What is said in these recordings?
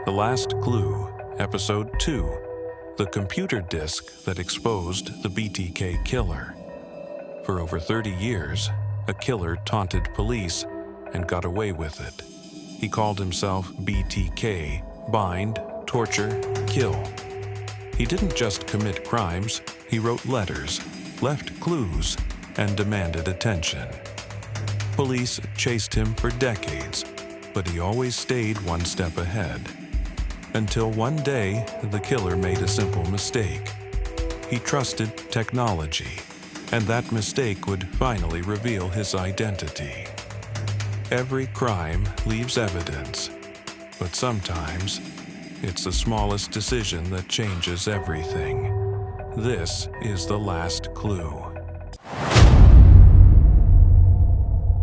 The Last Clue, Episode 2, The Computer Disk That Exposed the BTK Killer. For over 30 years, a killer taunted police and got away with it. He called himself BTK, Bind, Torture, Kill. He didn't just commit crimes, he wrote letters, left clues, and demanded attention. Police chased him for decades, but he always stayed one step ahead. Until one day, the killer made a simple mistake. He trusted technology, and that mistake would finally reveal his identity. Every crime leaves evidence, but sometimes it's the smallest decision that changes everything. This is The Last Clue.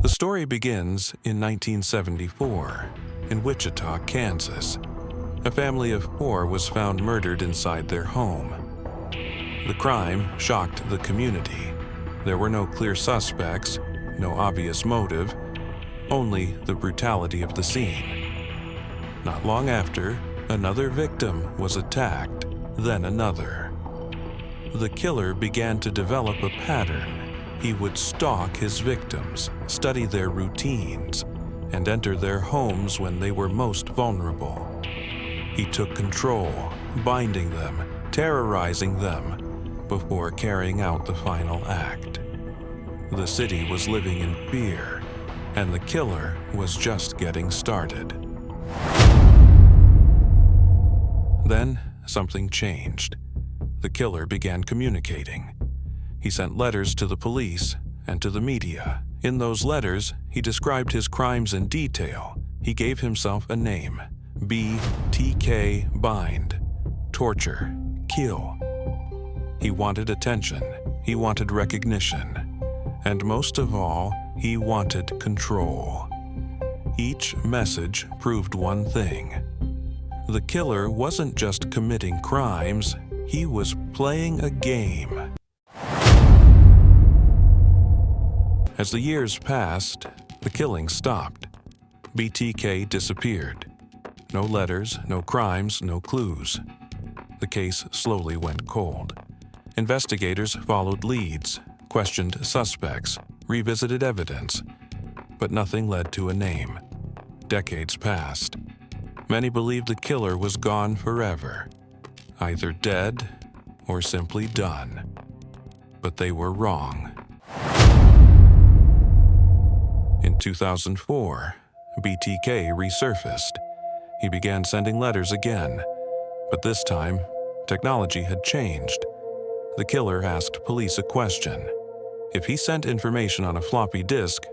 The story begins in 1974 in Wichita, Kansas. A family of 4 was found murdered inside their home. The crime shocked the community. There were no clear suspects, no obvious motive, only the brutality of the scene. Not long after, another victim was attacked, then another. The killer began to develop a pattern. He would stalk his victims, study their routines, and enter their homes when they were most vulnerable. He took control, binding them, terrorizing them, before carrying out the final act. The city was living in fear, and the killer was just getting started. Then, something changed. The killer began communicating. He sent letters to the police and to the media. In those letters, he described his crimes in detail. He gave himself a name: BTK Bind, Torture, Kill. He wanted attention, he wanted recognition, and most of all, he wanted control. Each message proved one thing. The killer wasn't just committing crimes, he was playing a game. As the years passed, the killing stopped. BTK disappeared. No letters, no crimes, no clues. The case slowly went cold. Investigators followed leads, questioned suspects, revisited evidence, but nothing led to a name. Decades passed. Many believed the killer was gone forever, either dead or simply done. But they were wrong. In 2004, BTK resurfaced. He began sending letters again, but this time, technology had changed. The killer asked police a question. If he sent information on a floppy disk,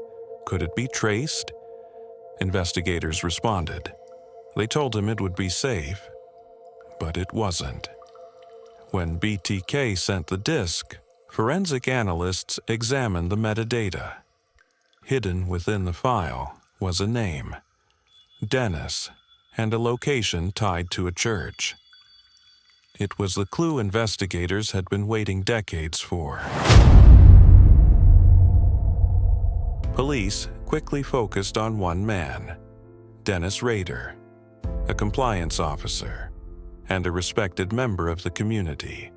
could it be traced? Investigators responded. They told him it would be safe, but it wasn't. When BTK sent the disk, forensic analysts examined the metadata. Hidden within the file was a name, Dennis, and a location tied to a church. It was the clue investigators had been waiting decades for. Police quickly focused on one man, Dennis Rader, a compliance officer and a respected member of the community.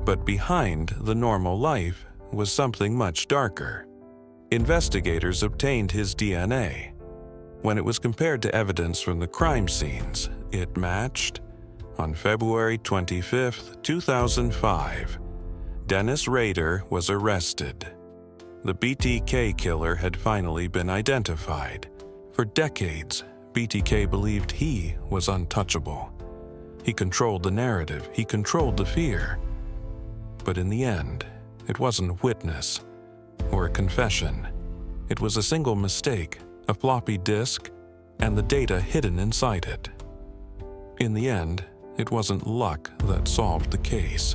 But behind the normal life was something much darker. Investigators obtained his DNA. When it was compared to evidence from the crime scenes, it matched. On February 25, 2005, Dennis Rader was arrested. The BTK killer had finally been identified. For decades, BTK believed he was untouchable. He controlled the narrative, he controlled the fear. But in the end, it wasn't a witness or a confession. It was a single mistake, a floppy disk, and the data hidden inside it. In the end, it wasn't luck that solved the case.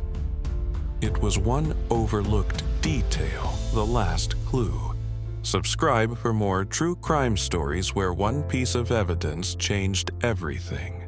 It was one overlooked detail, the last clue. Subscribe for more true crime stories where one piece of evidence changed everything.